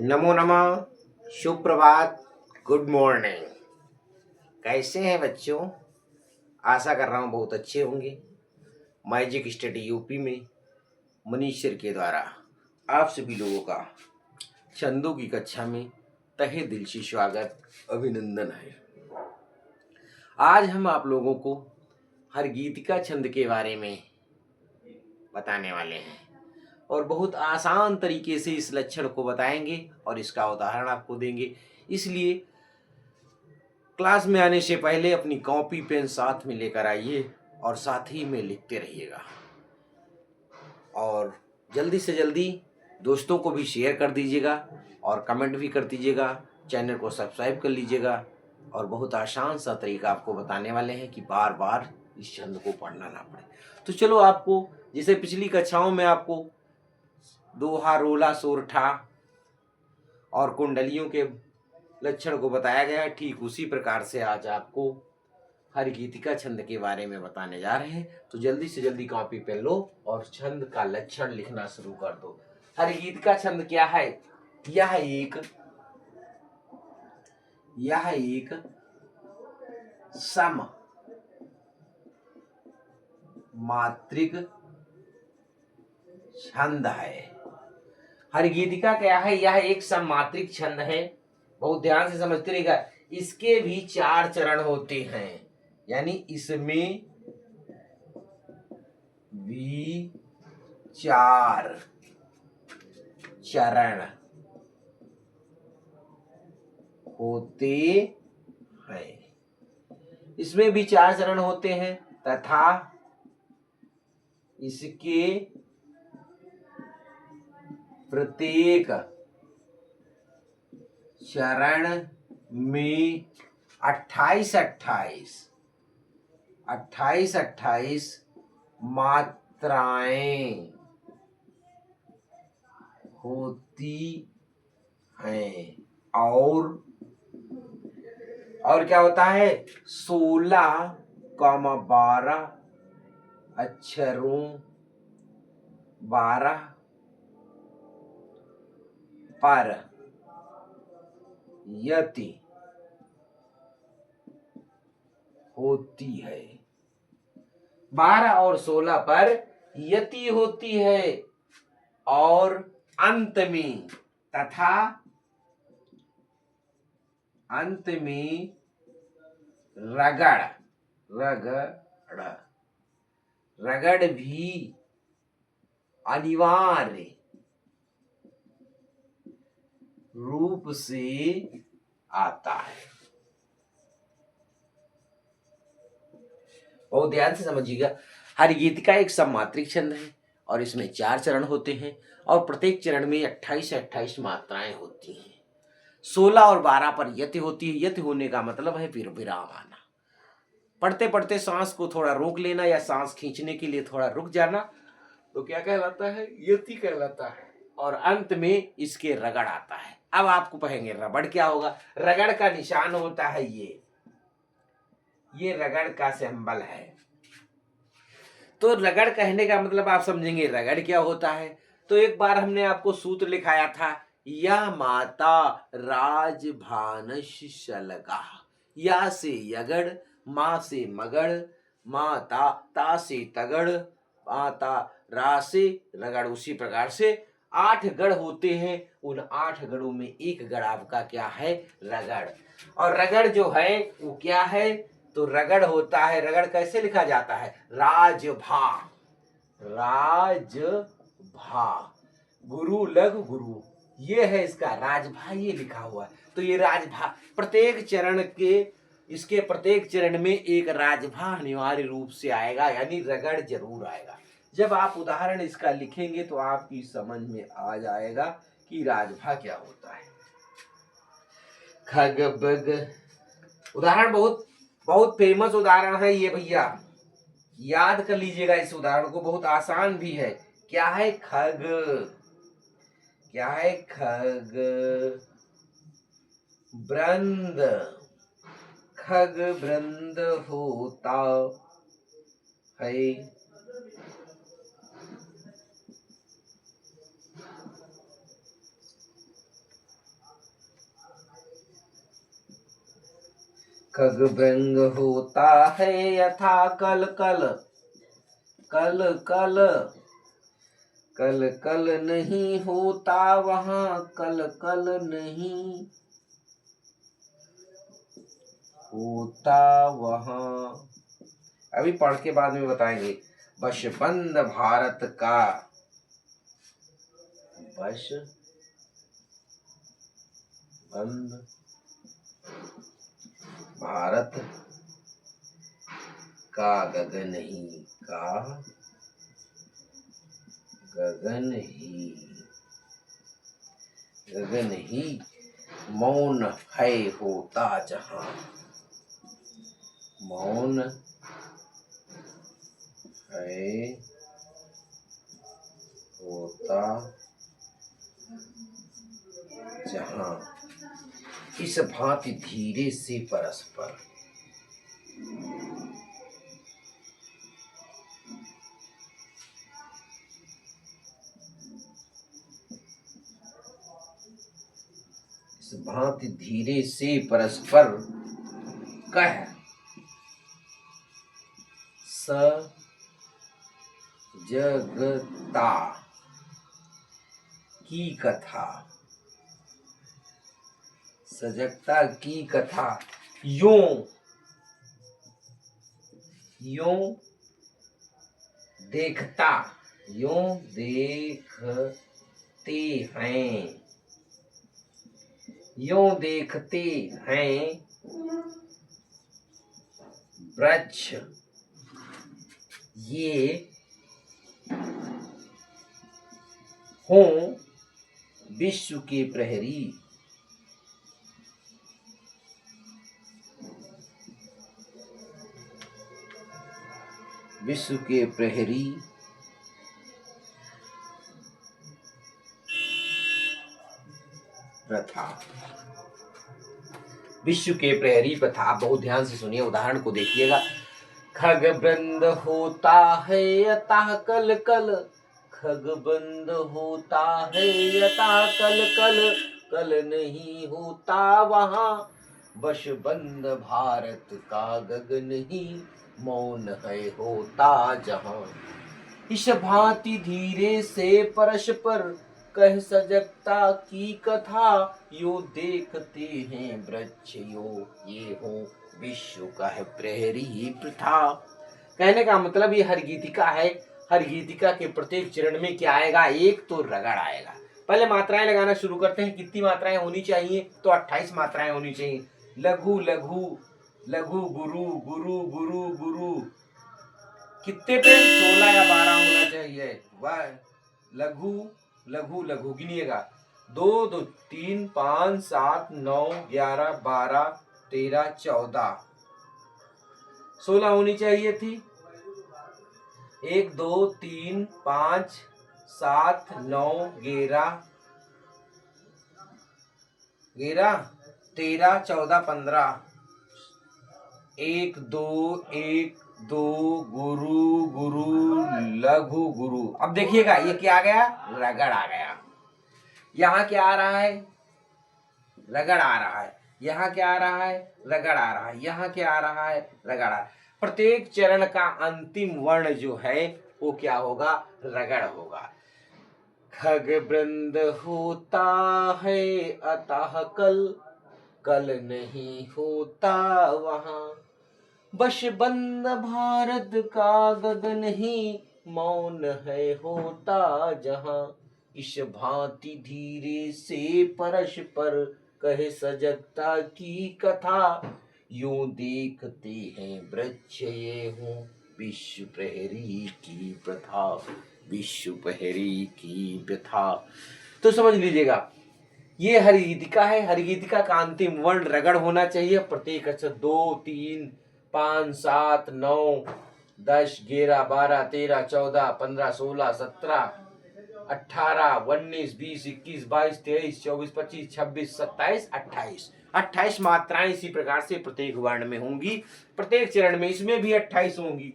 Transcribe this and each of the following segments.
नमो नमः। शुभ प्रभात। Good morning. कैसे हैं बच्चों? आशा कर रहा हूँ बहुत अच्छे होंगे। मैजिक स्टडी यूपी में मनीष सर के द्वारा आप सभी लोगों का छंदों की कक्षा में तहे दिल से स्वागत, अभिनंदन है। आज हम आप लोगों को हर गीत का छंद के बारे में बताने वाले हैं और बहुत आसान तरीके से इस लक्षण को बताएंगे और इसका उदाहरण आपको देंगे। इसलिए क्लास में आने से पहले अपनी कॉपी पेन साथ में लेकर आइए और साथ ही में लिखते रहिएगा और जल्दी से जल्दी दोस्तों को भी शेयर कर दीजिएगा और कमेंट भी कर दीजिएगा। चैनल को सब्सक्राइब कर लीजिएगा और बहुत आसान सा तरीका आपको बताने वाले हैं कि बार बार इस छंद को पढ़ना ना पड़े। तो चलो, आपको जैसे पिछली कक्षाओं में आपको दोहा, रोला, सोरठा और कुंडलियों के लक्षण को बताया गया है, ठीक उसी प्रकार से आज आपको हर गीतिका छंद के बारे में बताने जा रहे हैं। तो जल्दी से जल्दी कॉपी पेन लो और छंद का लक्षण लिखना शुरू कर दो। हर गीतिका छंद क्या है? यह एक सम मात्रिक छंद है। हर गीतिका क्या है? यह एक सममात्रिक छंद है। बहुत ध्यान से समझते रहिएगा। इसके भी 4 चरण होते हैं, यानी इसमें भी 4 चरण होते हैं। इसमें भी 4 चरण होते हैं तथा इसके प्रत्येक चरण में 28 मात्राएं होती हैं और क्या होता है? 16,12 अक्षरों 12 पर यति होती है। 12 और 16 पर यति होती है और अंत में रगड़ भी अनिवार्य रूप से आता है। बहुत ध्यान से समझिएगा। हर गीत का एक सममात्रिक छंद है और इसमें 4 चरण होते हैं और प्रत्येक चरण में 28 मात्राएं होती हैं। 16 और 12 पर यति होती है। यति होने का मतलब है फिर विराम आना। पढ़ते पढ़ते सांस को थोड़ा रोक लेना या सांस खींचने के लिए थोड़ा रुक जाना, तो क्या कहलाता है? यति कहलाता है। और अंत में इसके रगड़ आता है। अब आपको कहेंगे रबड़ क्या होगा? रगड़ का निशान होता है ये रगड़ का सिंबल है। तो रगड़ कहने का मतलब आप समझेंगे रगड़ क्या होता है। तो एक बार हमने आपको सूत्र लिखाया था, या माता राजभानस शलगा। या से यगड़, माँ से मगड़, माता ता से तगड़, माता रा से रगड़। उसी प्रकार से 8 गढ़ होते हैं। उन 8 गढ़ों में एक गढ़ आपका क्या है? रगड़। और रगड़ जो है वो क्या है? तो रगड़ होता है। रगड़ कैसे लिखा जाता है? राजभा। गुरु लघु गुरु, ये है इसका राजभा, ये लिखा हुआ है। तो ये राजभा प्रत्येक चरण के, इसके प्रत्येक चरण में एक राजभा अनिवार्य रूप से आएगा, यानी रगड़ जरूर आएगा। जब आप उदाहरण इसका लिखेंगे तो आपकी समझ में आ जाएगा कि राजभा क्या होता है। खग बग उदाहरण बहुत बहुत फेमस उदाहरण है ये भैया, याद कर लीजिएगा इस उदाहरण को, बहुत आसान भी है। क्या है? खग। क्या है? खग वृंद। खग वृंद होता है। खगभृंग होता है यथा कल कल, कल कल कल कल नहीं होता वहां, कल कल नहीं होता वहां। अभी पढ़ के बाद में बताएंगे। बशबंद भारत का, बशबंद भारत का गगन ही, का गगन ही मौन है होता जहां, मौन है होता जहां, इस भांति धीरे से परस्पर, इस भांति धीरे से परस्पर कह सजगता की कथा, सजगता की कथा यूं देखता, यूं देखते हैं, यूं देखते हैं वृक्ष ये हों विश्व के प्रहरी, विश्व के प्रहरी प्रथा, विश्व के प्रहरी प्रथा। आप बहुत ध्यान से सुनिए, उदाहरण को देखिएगा। खगबंद होता है यथा कल कल, खगबंद होता है यथा कल कल, कल नहीं होता वहां, बशबंद भारत का गगन ही मौन है होता जहां, इस भांति धीरे से परस्पर कह सजगता की कथा, यो देखते हैं वृक्ष यो ये हो विश्व का है प्रहरी प्रथा। कहने का मतलब ये हर गीतिका है। हर गीतिका के प्रत्येक चरण में क्या आएगा? एक तो रगड़ आएगा। पहले मात्राएं लगाना शुरू करते हैं। कितनी मात्राएं होनी चाहिए? तो 28 मात्राएं होनी चाहिए। लघु लघु लघु गुरु गुरु गुरु गुरु, कितने पे? 16 या 12 होना चाहिए। वह लघु लघु लघु गिनिएगा। 2 2 3 5 7 9 11 12 13 14, 16 होनी चाहिए थी। 1 2 3 5 7 9 11 13 14 15, 1 2 1 2 गुरु गुरु लघु गुरु। अब देखिएगा ये क्या आ गया? रगड़ आ गया। यहाँ क्या आ रहा है? रगड़ आ रहा है। यहाँ क्या आ रहा है? रगड़ आ रहा है। यहाँ क्या आ रहा है? रगड़ आ रहा है। प्रत्येक चरण का अंतिम वर्ण जो है वो क्या होगा? रगड़ होगा। खगबृंद होता है अतः कल, कल नहीं होता वहां, बशबंद भारत का गगन ही मौन है होता जहां, इस भांति धीरे से परस्पर कहे सजगता की कथा, यूं देखते हैं वृक्ष ये हूँ विश्व प्रहरी की प्रथा, विश्व प्रहरी की प्रथा। तो समझ लीजिएगा ये हरिगीतिका है। हरिगीतिका का अंतिम वर्ण रगड़ होना चाहिए। प्रत्येक अक्षर 2 3 5 7 9 10 11 12 13 14 15 16 17 18 19 20 21 22 23 24 25 26 27 28, 28 मात्राएं इसी प्रकार से प्रत्येक वर्ण में होंगी। प्रत्येक चरण में इसमें भी 28 होंगी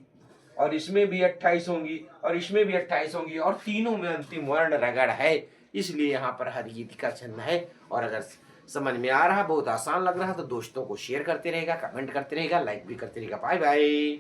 और इसमें भी 28 होंगी और इसमें भी 28 होंगी और तीनों में अंतिम वर्ण रगड़ है। इसलिए यहाँ पर हरिगीतिका छंद है। और अगर समझ में आ रहा, बहुत आसान लग रहा, तो दोस्तों को शेयर करते रहेगा, कमेंट करते रहेगा, लाइक भी करते रहेगा। Bye bye.